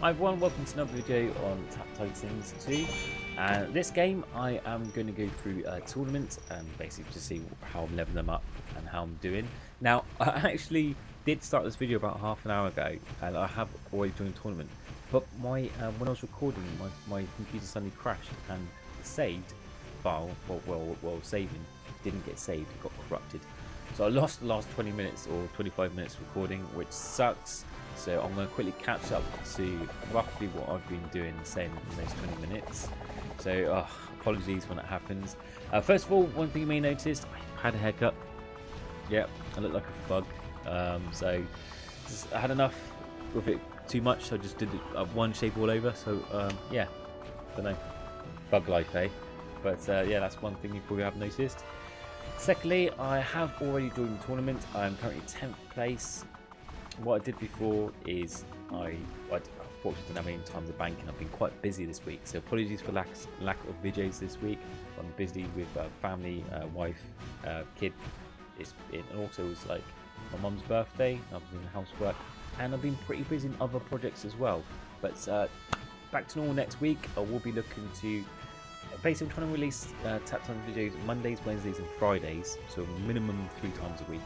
Hi everyone, welcome to another video on Tap Titans 2, and this game I am going to go through a tournament and basically to see how I'm leveling them up and how I'm doing. Now I actually did start this video about half an hour ago and I have already joined the tournament, but my when I was recording my computer suddenly crashed and the saved file, while saving, didn't get saved, it got corrupted. So I lost the last 20 minutes or 25 minutes recording, which sucks. So I'm going to quickly catch up to roughly what I've been doing the same in those 20 minutes. So apologies when that happens. First of all, one thing you may notice, I had a haircut. Yep, I look like a thug. So I had enough with it too much, so I just did one shape all over. So yeah, don't know, thug life, eh? But yeah, that's one thing you probably have noticed. Secondly, I have already joined the tournament. I'm currently 10th place. What I did before is I unfortunately didn't have any time to bank, and I've been quite busy this week. So apologies for lack of videos this week. I'm busy with family, wife, kid. And also it was like my mum's birthday. I've been doing housework, and I've been pretty busy in other projects as well. But back to normal next week. I will be looking to. Basically, I'm trying to release Tap Time videos Mondays, Wednesdays, and Fridays, so minimum 3 times a week.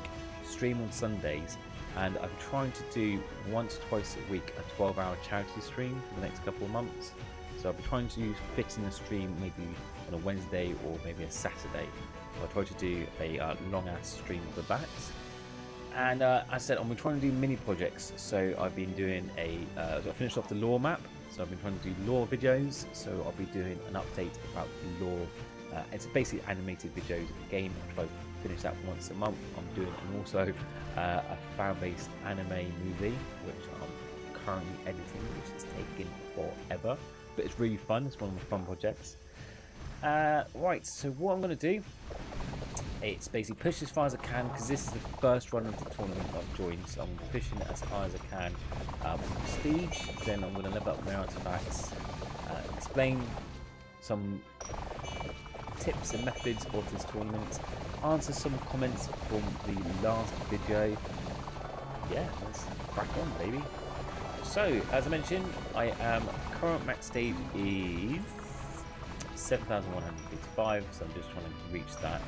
Stream on Sundays, and I'm trying to do once or twice a week a 12-hour charity stream for the next couple of months. So I'll be trying to fit in a stream maybe on a Wednesday or maybe a Saturday. I'll try to do a long-ass stream for that. And as I said, I'm trying to do mini projects. So I've been doing I finished off the lore map. So I've been trying to do lore videos, so I'll be doing an update about the lore. It's basically animated videos of the game. I try to finish that once a month. I'm doing and also a fan-based anime movie, which I'm currently editing, which is taking forever, but it's really fun. It's one of my fun projects. Right, so what I'm going to do, it's basically push as far as I can, because this is the first run of the tournament I've joined, so I'm pushing it as high as I can. Prestige, then I'm going to level up my artifacts, explain some tips and methods of this tournament, answer some comments from the last video. Yeah, let's crack on, baby. So, as I mentioned, I am current max stage is 7,155, so I'm just trying to reach that.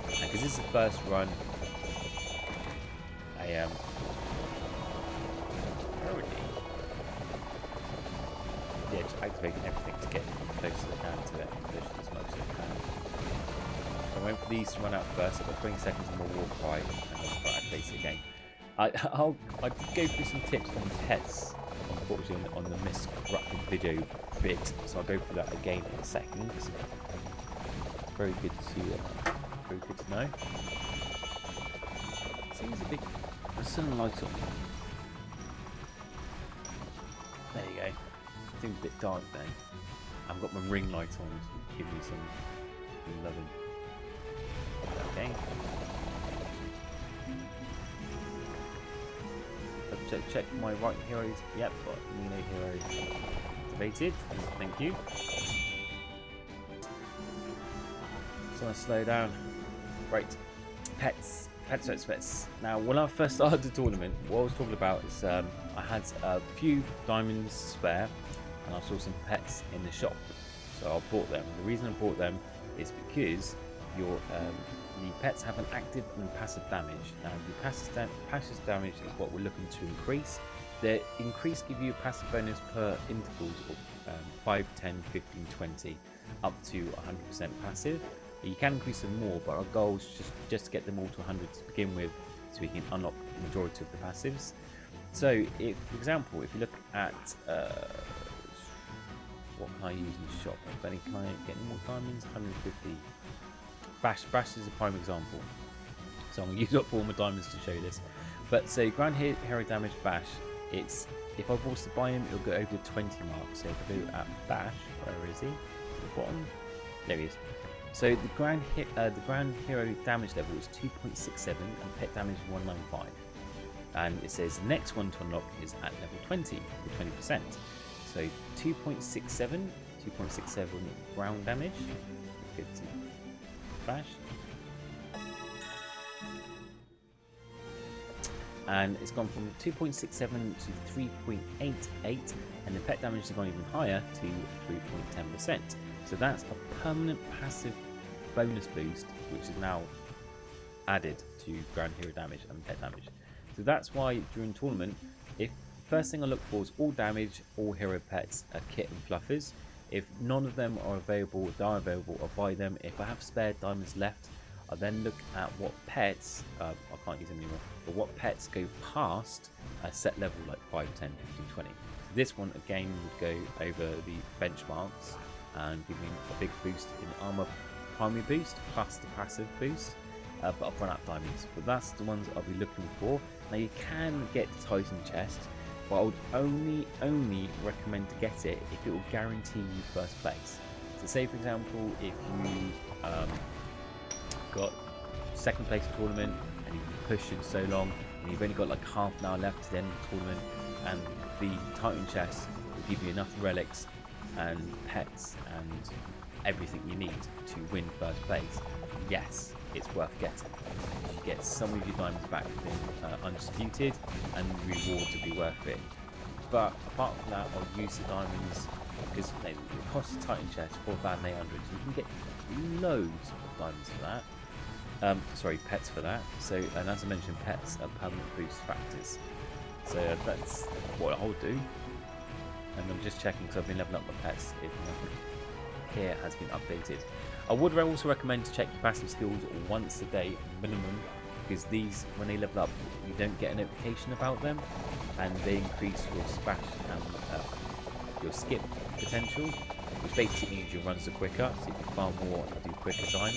And because this is the first run, I am currently just activating everything to get close as I can to it and push as much as I can. So I'm waiting for these to run out first. I've got 20 seconds and we'll walk by, and I'll activate it again. I go through some tips on pets, unfortunately, on the miscorrupted video bit, so I'll go through that again in a second. Very good to know. Seems a bit. There's some light on. There you go. Seems a bit dark there. I've got my ring light on to give me some loving. Okay. Check my right heroes. Yep, got Nino heroes activated. Thank you. So I slow down. Right, pets. Now, when I first started the tournament, what I was talking about is I had a few diamonds spare, and I saw some pets in the shop, so I bought them. The reason I bought them is because the pets have an active and passive damage. Now, the passive damage is what we're looking to increase. The increase give you a passive bonus per intervals of 5, 10, 15, 20, up to 100% passive. You can increase them more, but our goal is just to get them all to 100 to begin with, so we can unlock the majority of the passives. So, for example, if you look at what can I use in the shop? If any, can I get more diamonds? 150. Bash is a prime example. So I'm going to use up all my diamonds to show you this. But so Grand Hero Damage Bash, it's if I was to buy him, it'll go over the 20 mark. So if I go at Bash, where is he? At the bottom. There he is. So the Grand Hero damage level is 2.67 and pet damage is 195. And it says the next one to unlock is at level 20 for 20%. So 2.67 ground damage, 50 bash. and it's gone from 2.67 to 3.88, and the pet damage has gone even higher to 3.10%. So that's a permanent passive bonus boost, which is now added to ground hero damage and pet damage. So that's why during tournament, if first thing I look for is all damage, all hero pets, a kit and fluffers. If none of them are available, if they are available, I'll buy them. If I have spare diamonds left, I'll then look at what pets, I can't use them anymore, but what pets go past a set level like 5, 10, 15, 20. This one again would go over the benchmarks and give me a big boost in armor primary boost plus the passive boost. But I've run out of diamonds. But that's the ones I'll be looking for. Now you can get the Titan chest, but I would only recommend to get it if it will guarantee you first place. So say for example, if you got second place in tournament and you've been pushing so long and you've only got like half an hour left to the end of the tournament, and the Titan chest will give you enough relics and pets and everything you need to win first place, yes, it's worth getting. You get some of your diamonds back for being undisputed, and the reward to be worth it. But apart from that, I'll use the diamonds because it costs a Titan chest 4,800, so you can get loads of diamonds for that. Sorry, pets for that. So, and as I mentioned, pets are permanent boost factors. So that's what I'll do. And I'm just checking because I've been leveling up my pets if nothing here has been updated. I would also recommend to check your passive skills once a day minimum, because these, when they level up, you don't get a notification about them, and they increase your splash and your skip potential, which basically means your runs are quicker, so you can farm more and do quicker time.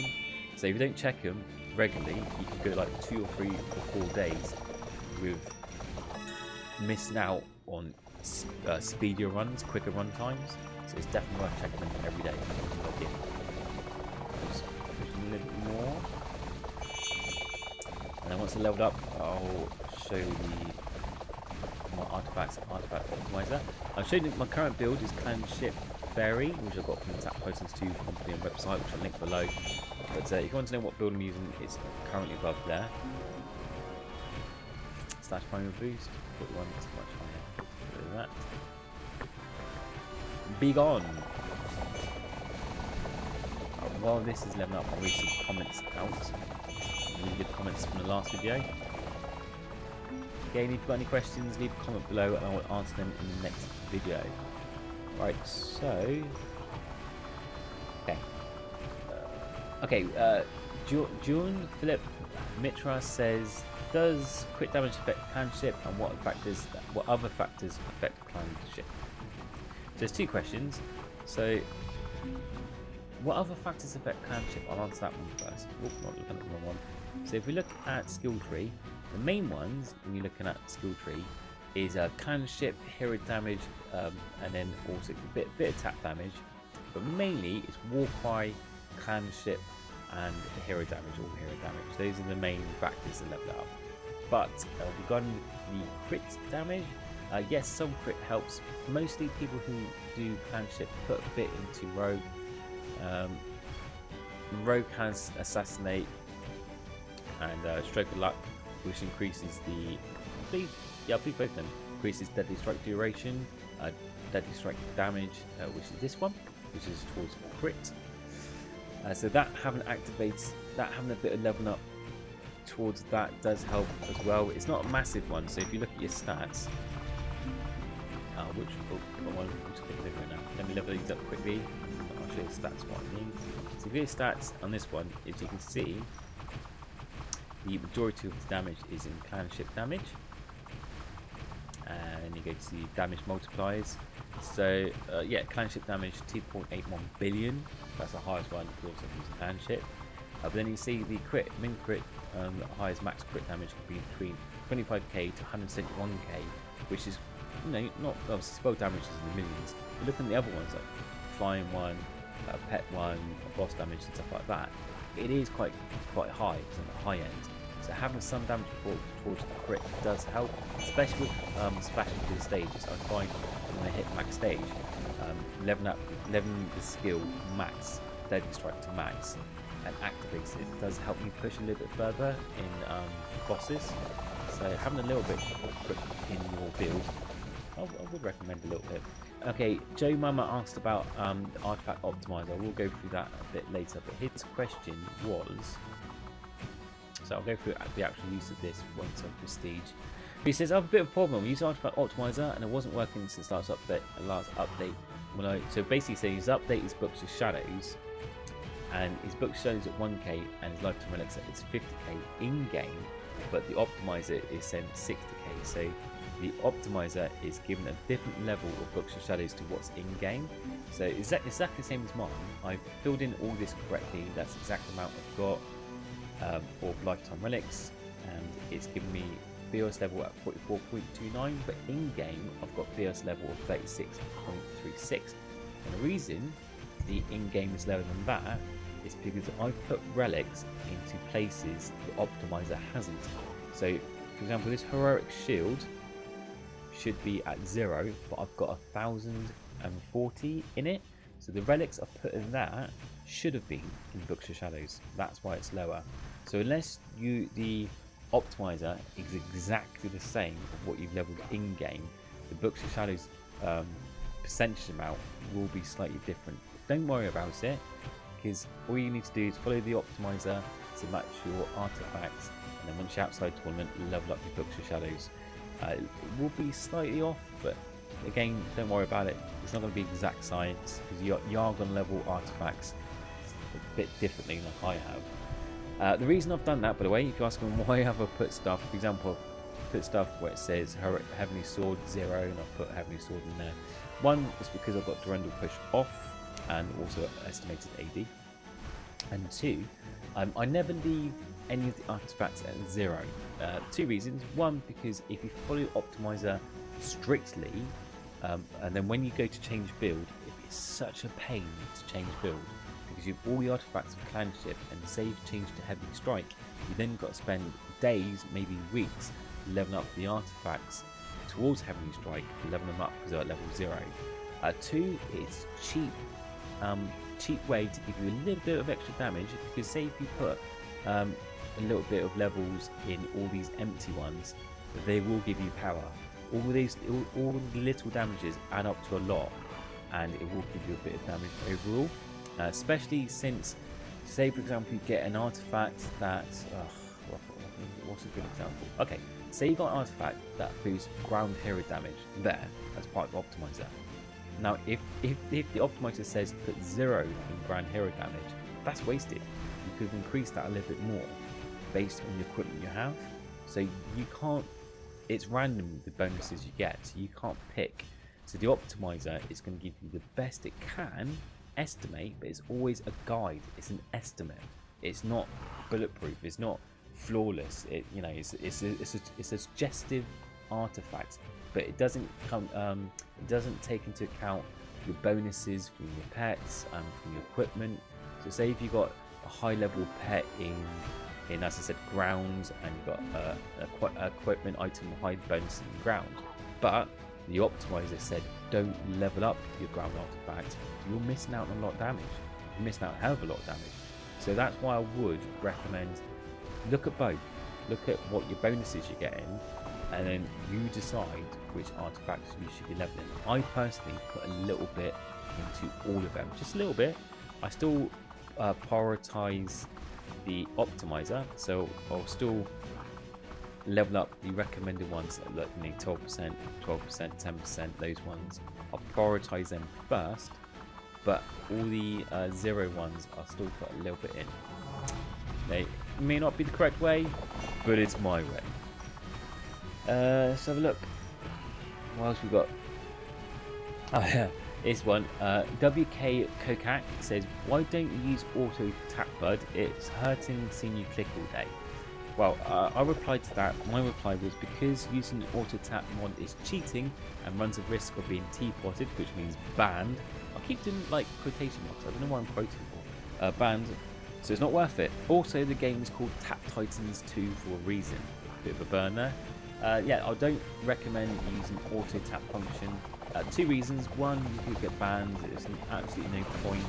So if you don't check them regularly, you can go like 2 or 3 or 4 days with missing out on speedier runs, quicker run times. So it's definitely worth checking them every day. Log in. Just pushing a little bit more. And then once I leveled up, I'll show you my artifact optimizer. I'll show you that my current build is Clanship Fairy, which I've got from the Tap Postings 2 company and website, which I'll link below. But if you want to know what build I'm using, it's currently above there. Slash primary boost, put one that's much higher. Look at that. Be gone. While this is leveling up, I'll read some comments out. Really good comments from the last video. Again, if you've got any questions, leave a comment below and I will answer them in the next video. Right, so... Okay. June Philip Mitra says, does crit damage affect clanship, and what other factors affect clanship? So there's 2 questions. So what other factors affect clanship? I'll answer that one first. Oop, not looking at the wrong one. So if we look at skill tree, the main ones when you're looking at skill tree is clanship, hero damage, and then also a bit of tap damage, but mainly it's war cry, clanship, and hero damage, all hero damage. Those are the main factors that level it up. But regarding the crit damage, yes, some crit helps. Mostly people who do clanship put a bit into rogue. Rogue has assassinate and stroke of luck, which increases the, I believe both of them, increases deadly strike duration, deadly strike damage, which is this one, which is towards crit. So that having a bit of leveling up towards that does help as well. It's not a massive one, so if you look at your stats, let me level these up quickly. I'll show you the stats what I mean. So if you look at stats on this one, as you can see, the majority of the damage is in clanship damage, and you go to the damage multipliers. So yeah, clanship damage 2.81 billion. That's the highest one because also using clanship. But then you see the crit, min crit, the highest max crit damage can be between 25k to 171k, which is, you know, not obviously spell damage is in the millions. But look at the other ones like flying one, pet one, boss damage and stuff like that. It is quite high, it's on the high end. So having some damage towards the crit does help, especially with splashing through the stages. I find when I hit max stage, leveling the skill max, deadly strike to max, and activates it does help me push a little bit further in bosses. So having a little bit in your build, I would recommend a little bit. Okay, Joe Mama asked about the artifact optimizer. We'll go through that a bit later, but his question was, so I'll go through the actual use of this once on prestige. He says, I have a bit of a problem. We use artifact optimizer and it wasn't working since last update. So basically saying his update is Books of Shadows, and his Books of Shadows at 1k and his lifetime relics is 50k in game, but the optimizer is saying 60k. So the optimizer is given a different level of Books of Shadows to what's in game. So it's exactly the same as mine. I've filled in all this correctly. That's the exact amount I've got for lifetime relics, and it's given me BOS level at 44.29, but in game I've got BOS level of 36.36. And the reason the in-game is lower than that is because I've put relics into places the optimizer hasn't. So for example, this heroic shield should be at 0, but I've got 1040 in it, so the relics I put in that should have been in Books of Shadows. That's why it's lower. So unless the optimizer is exactly the same of what you've leveled in game, the Books of Shadows percentage amount will be slightly different. But don't worry about it, because all you need to do is follow the optimizer to match your artifacts, and then once you're outside tournament, level up your Books of Shadows. It will be slightly off, but again, don't worry about it. It's not going to be exact science, because you are going to level artifacts a bit differently than I have. The reason I've done that, by the way, if you're asking why have I put stuff, for example, I've put stuff where it says Heavenly Sword 0 and I've put Heavenly Sword in there. One was because I've got Durendal Push off and also estimated AD. And two, I never leave any of the artifacts at 0. Two reasons. One, because if you follow Optimizer strictly, and then when you go to change build, it's such a pain to change build, because you have all the artifacts of clanship, and say you've changed to Heavy Strike, you then got to spend days, maybe weeks, leveling up the artifacts towards Heavenly Strike, leveling them up because they're at level 0. Two, it's cheap way to give you a little bit of extra damage, because say if you put a little bit of levels in all these empty ones, they will give you power. All the little damages add up to a lot, and it will give you a bit of damage overall. Especially since, say for example, you get an artifact that what's a good example? Okay, say you got an artifact that boosts ground hero damage there as part of Optimizer. Now if the Optimizer says put 0 in ground hero damage, that's wasted. You could increase that a little bit more based on the equipment you have. So you can't, it's random the bonuses you get, so you can't pick. So the Optimizer is going to give you the best it can estimate, but it's always a guide. It's an estimate. It's not bulletproof. It's not flawless. It's a suggestive artifact, but it doesn't come. It doesn't take into account your bonuses from your pets and from your equipment. So say if you got a high level pet in as I said, ground, and you've got a equipment item high bonus in ground, but the Optimizer said don't level up your ground artifact, you're missing out on a lot of damage. You're missing out a hell of a lot of damage. So that's why I would recommend look at both. Look at what your bonuses you're getting, and then you decide which artifacts you should be leveling. I personally put a little bit into all of them, just a little bit. I still prioritize the Optimizer, so I'll still level up the recommended ones that 12%, 12%, 10%, those ones. I'll prioritize them first, but all the 0 ones I'll still put a little bit in. They may not be the correct way, but it's my way. Let's have a look. What else we got? Oh yeah, this one. WK Kokak says, why don't you use auto tap, bud? It's hurting seeing you click all day. Well, I replied to that. My reply was because using the auto tap mod is cheating and runs a risk of being T-potted, which means banned. I keep doing like quotation marks. I don't know what I'm quoting for. Banned. So it's not worth it. Also, the game is called Tap Titans 2 for a reason. A bit of a burn there. Yeah, I don't recommend using auto tap function. 2 reasons. One, you could get banned. There's absolutely no point.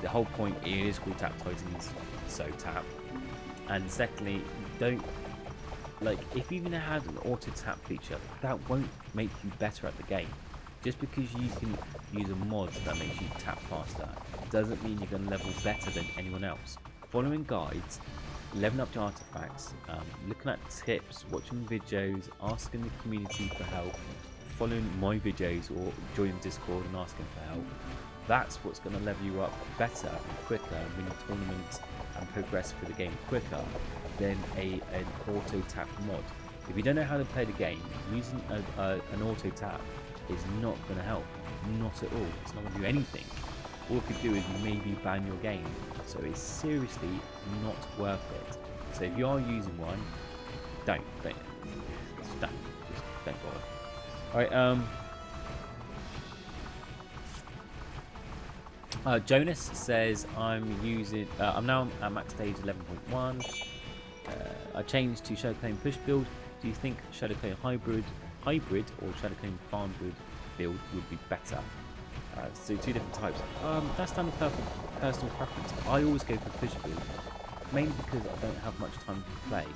The whole point is called Tap Titans, so tap. And secondly, don't like, if you even had an auto tap feature, that won't make you better at the game. Just because you can use a mod that makes you tap faster doesn't mean you're going to level better than anyone else. Following guides, leveling up your artifacts, looking at tips, watching videos, asking the community for help, following my videos or joining Discord and asking for help, that's what's going to level you up better and quicker and win tournaments and progress through the game quicker than an auto tap mod. If you don't know how to play the game, using an auto tap is not going to help. Not at all. It's not going to do anything. All it could do is maybe ban your game. So it's seriously not worth it. So if you are using one, don't bother. Alright, Jonas says I'm now at max stage 11.1. I changed to Shadowclone push build. Do you think Shadowclone hybrid or Shadowclone farm build would be better? So two different types. That's down to personal preference. I always go for push build, mainly because I don't have much time to play.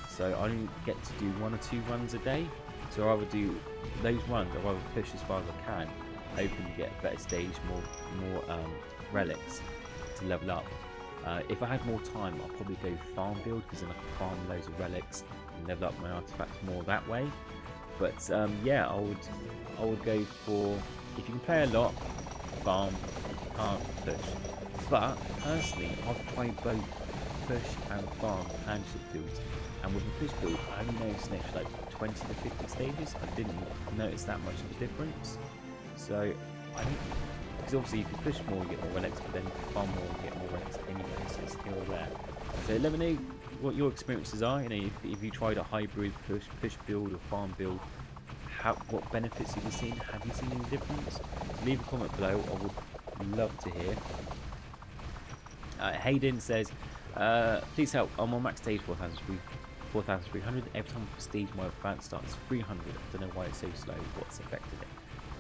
So I only get to do 1 or 2 runs a day. So I rather do those runs. I rather push as far as I can, hoping to get a better stage, more relics to level up. If I had more time, I'd probably go farm build, because then I can farm loads of relics and level up my artifacts more that way. But yeah, I would go for, if you can play a lot, farm. If you can't, push. But personally, I've tried both push and farm and ship builds, and with the push build, I only noticed an extra like 20 to 50 stages. I didn't notice that much of a difference. So I think, because obviously if you push more, you get more relics, but then if you farm more, you get more relics anyway. So it's still there. So let me know what your experiences are. You know, if you tried a hybrid push build or farm build, what benefits have you seen? Have you seen any difference? Leave a comment below. I would love to hear. Hayden says, please help. I'm on max stage 4,300. Every time I prestige, my advanced starts 300. I don't know why it's so slow. What's affected it?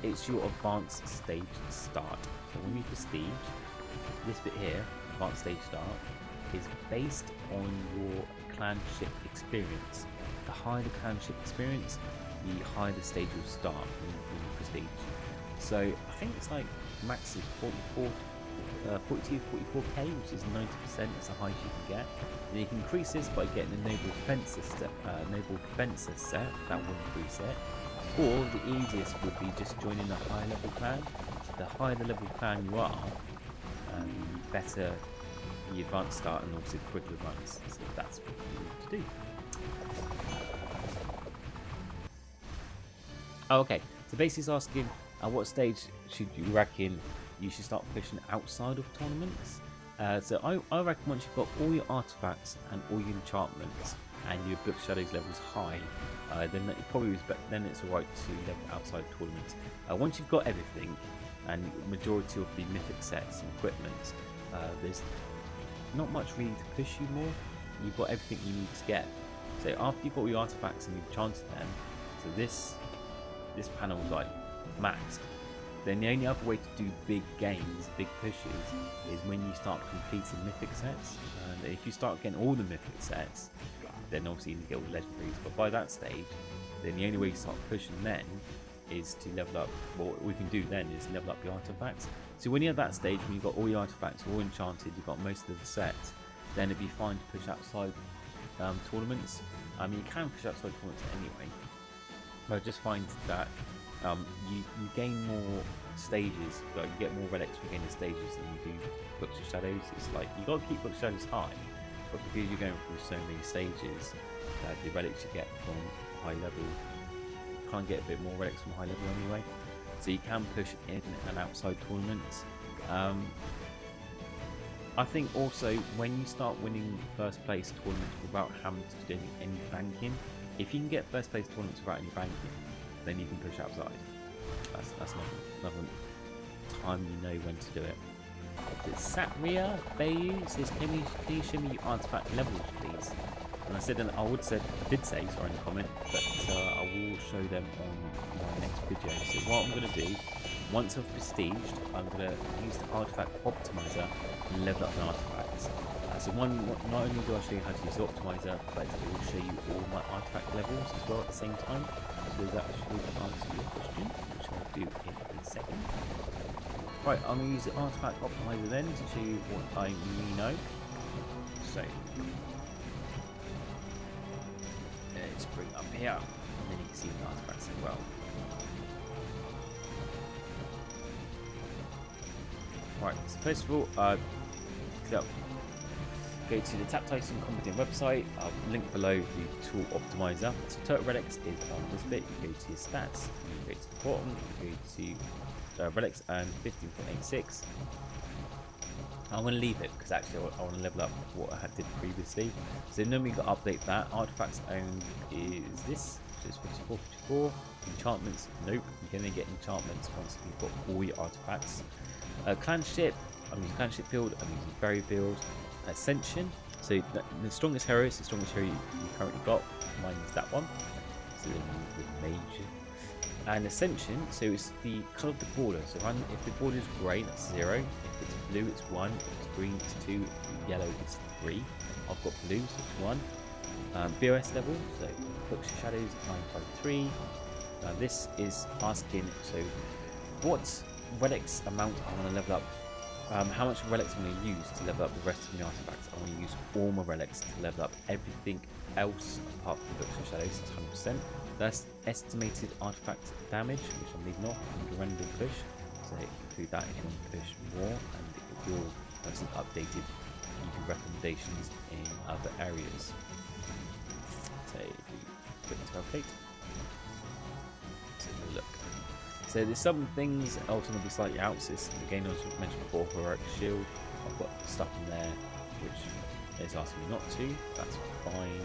It's your advanced stage start. So when you prestige, this bit here, advanced stage start, is based on your clanship experience. The higher the clanship experience, the higher the stage will start when you prestige. So I think it's like max is 42, 44k, which is 90%. That's the highest you can get. And you can increase this by getting a noble fencer set. That will increase it. Or the easiest would be just joining a high level clan. The higher the level clan you are, the better the advanced start and also quicker runs. So that's what you need to do. Oh, okay, so basically it's asking at what stage should you reckon you should start pushing outside of tournaments. So I reckon once you've got all your artifacts and all your enchantments and your Book Shadows levels high, then it probably is then it's alright to level outside tournaments. Once you've got everything and majority of the mythic sets and equipment, there's not much really to push you more. You've got everything you need to get. So after you've got all your artifacts and you've enchanted them, so this panel is like maxed, then the only other way to do big games, big pushes, is when you start completing mythic sets. And if you start getting all the mythic sets, then obviously you get all the legendaries. But by that stage, then the only way you start pushing then is to level up. What we can do then is level up your artifacts. So when you're at that stage, when you've got all your artifacts all enchanted, you've got most of the sets, then it'd be fine to push outside tournaments. I mean, you can push outside tournaments anyway, but I just find that you gain more stages, like you get more relics for gaining stages than you do Books of Shadows. It's like you got to keep Books of Shadows high, but because you're going through so many stages, the relics you get from high level, you can't get a bit more relics from high level anyway. So you can push in and outside tournaments. I think also when you start winning first place tournaments without having to do any banking, if you can get first place tournaments without any banking, then you can push outside. That's another time you know when to do it. Satria Bayou says, can you show me your artifact levels, please? And I said, I did say in the comment, but I will show them on my next video. So what I'm going to do once I've prestiged, I'm going to use the artifact optimizer and level up my artifacts. So not only do I show you how to use the optimizer, but it will show you all my artifact levels as well at the same time. So that should answer your question, which I'll do in a second. Right, I'm going to use the artifact optimizer then to show you what I know. So let's bring it up here, and then you can see the artifacts as well. Right, so first of all, go to the Tap Tyson Competent website. I'll link below the tool optimizer. So Total Relics is on this bit. You go to your stats, you go to the bottom, you go to Relics and 15.86. I'm going to leave it because actually I want to level up what I did previously. So normally you've got to update that. Artifacts owned is this, which is 54. Enchantments, nope. You're going to get enchantments once you've got all your artifacts. Clanship, I'm using Clanship build, I'm using Fairy build. Ascension, so the strongest hero is the strongest hero you currently got. Mine is that one, so the major. And Ascension, so it's the colour of the border. So if the border is grey, that's 0. If it's blue, it's 1. If it's green, it's 2. If it's yellow, it's 3. I've got blue, so it's 1. BOS level, so Books of Shadows 953. This is asking, so what relics amount I want to level up. How much relics I'm going to use to level up the rest of my artifacts. I'm going to use all my relics to level up everything else apart from Books of Shadows. That's 100%. That's estimated artifact damage, which I'm leaving off. I'm going to random push, so include that if you want to push more, and it will have some updated recommendations in other areas. So quick calculate. Let's have a look. So there's some things ultimately slightly out. So this, again, as I mentioned before, Heroic Shield. I've got stuff in there which is asking me not to. That's fine.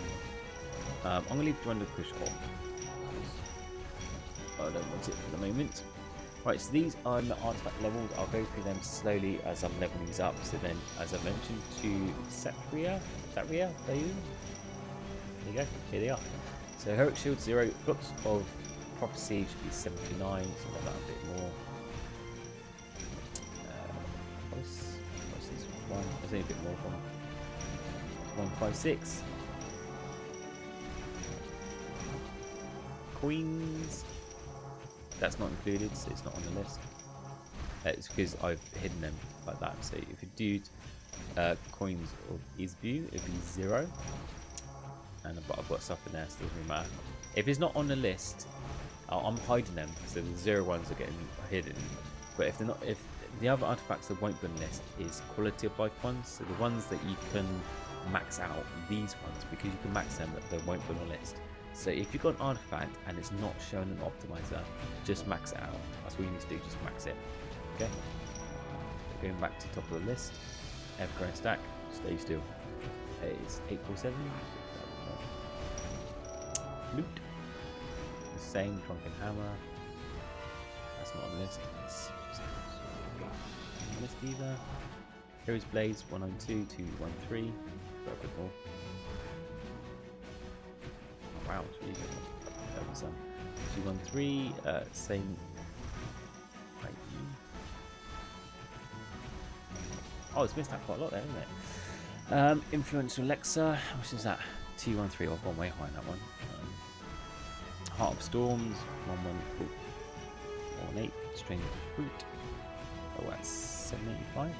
I'm going to leave Dwindle Push off. I don't want it for the moment. Right, so these are the artifact levels. I'll go through them slowly as I'm leveling these up. So then, as I mentioned, to Satria, there you go. Here they are. So Heroic Shield 0, Books of Prophecy should be 79, so level that a bit more. What's this one? There's only a bit more from 156. Coins. That's not included, so it's not on the list. It's because I've hidden them like that. So if you do coins of Isbu, it'd be 0. And I've got stuff in there, so it doesn't really matter. If it's not on the list, I'm hiding them, so the 0 ones are getting hidden. But if they're not, if the other artifacts that won't be on the list is quality of life ones, so the ones that you can max out, these ones, because you can max them, that they won't be on the list. So if you've got an artifact and it's not shown an optimizer, just max it out. That's what you need to do, just max it. Okay? Going back to the top of the list, Evergreen stack, stay still. It's 847. Loot. The same, Drunken Hammer. That's not on the list. It's not on the list either. Heroes Blades 192, 213. Got a bit more. Wow, it's really good. Over some. 213, same. Oh, it's missed out quite a lot there, isn't it? Influential Lexa, which is that? 213, I've gone way high on that one. Heart of Storms, 118, Strange Fruit. Oh, that's 785. A bit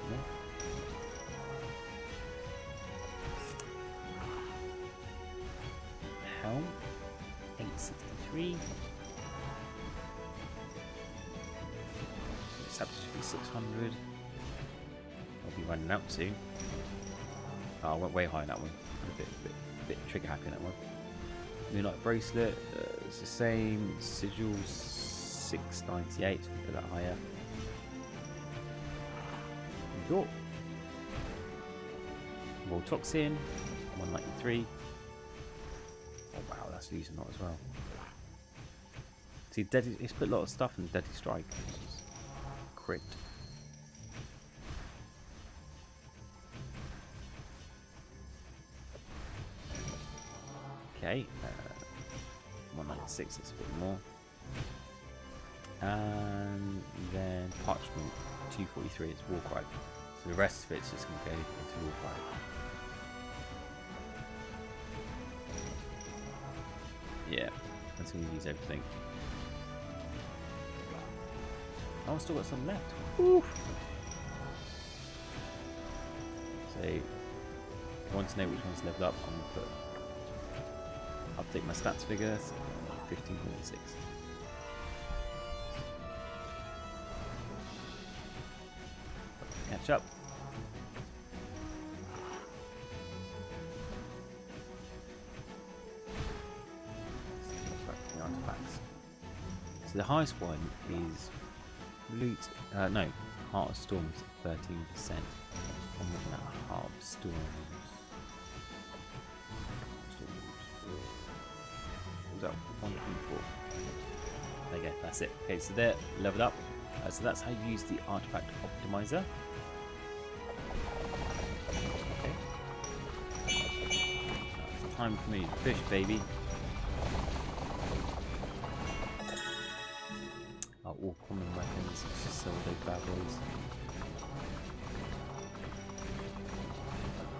more. Helm, 863. So Scepter should be 600. I'll be running out soon. Oh, I went way high on that one. A bit trigger happy on that one. Moonlight Bracelet, it's the same. Sigil 698, so put that higher. Cool. Raw Toxin 193. Oh wow, that's losing a lot as well. See, it's put a lot of stuff in Deadly Strike, which is crit. Okay, 196, that's a bit more. And then parchment 243 is war cry. So the rest of it's just going to go into war cry. Yeah, until we use everything. Oh, I've still got some left. Woo. So, if you want to know which one's leveled up, I'm going to update my stats figure. So 15.6. Catch up. The artifacts. So the highest one is Loot. No, Heart of Storms, 13%. I'm looking at Heart of Storms. What was that? 124. There you go. That's it. Okay, so they're leveled up. So that's how you use the artifact optimizer. Okay. It's time for me to fish, baby. All common weapons. Let's just sell those bad boys.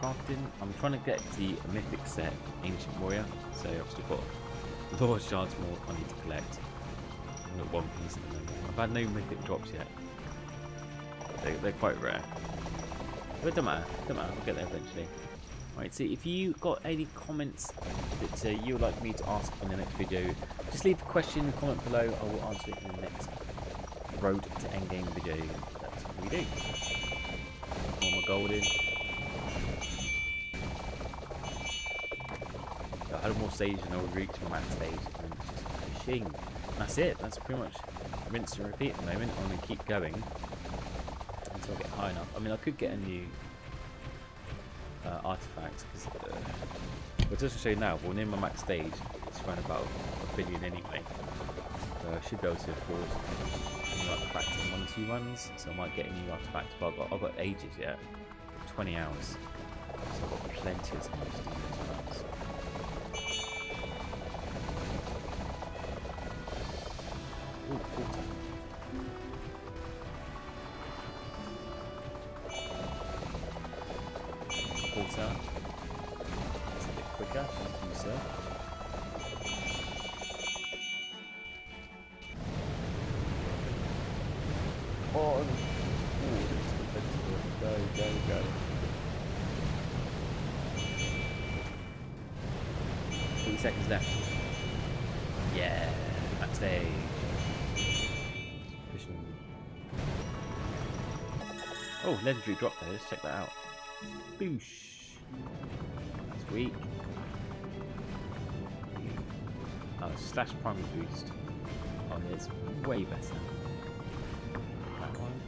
Crafting. I'm trying to get the mythic set, Ancient Warrior. So I've still got Lord Shards more I need to collect. I've got one piece at the moment. I've had no mythic drops yet. They're quite rare. But it don't matter. Don't matter. I'll get there eventually. Right, so if you got any comments that you would like me to ask in the next video, just leave a question in the comment below. I will answer it in the next Road to Endgame video. That's what we do. All my gold in. So I had more stage and I would reach my max stage and just fishing. And that's it. That's pretty much rinse and repeat at the moment. I'm going to keep going until I get high enough. I mean, I could get a new artifact because but just to show you now, well, near my max stage, it's around about 1 billion anyway. So I should be able to afford a new artifact in 1 or 2 runs. So I might get a new artifact, but I've got ages yet. 20 hours. So I've got plenty of time to do those runs. Ooh, water. Water. That's a bit quicker, thank you, sir. Oh, go. 40 seconds left. Yeah, max stage. Oh, legendary drop there. Let's check that out. Boosh. That's weak. Oh, slash primary boost. Oh, yeah, it's way better. That one.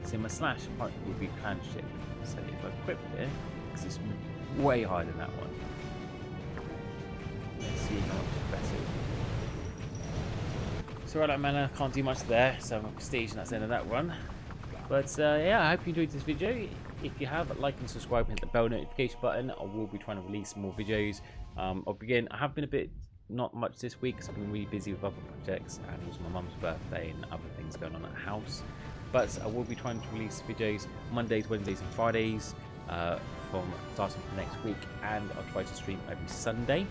So my slash part would be clan ship. So if I equip it, because it's way higher than that one. Let's see how much better. So right, man, I can't do much there. So I'm at prestige, and that's the end of that run. But yeah, I hope you enjoyed this video. If you have, like and subscribe and hit the bell notification button. I will be trying to release more videos. I have been a bit not much this week because I've been really busy with other projects and it was my mum's birthday and other things going on at the house. But I will be trying to release videos Mondays, Wednesdays and Fridays from starting from next week, and I'll try to stream every Sunday.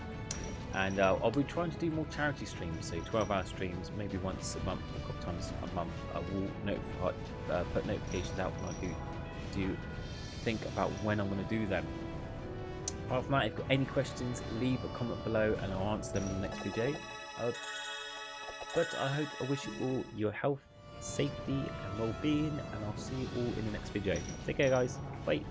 And I'll be trying to do more charity streams, so 12-hour streams, maybe once a month, a couple times a month. I will put notifications out when I do think about when I'm going to do them. Apart from that, if you've got any questions, leave a comment below and I'll answer them in the next video. But I wish you all your health, safety and well-being, and I'll see you all in the next video. Take care, guys. Bye.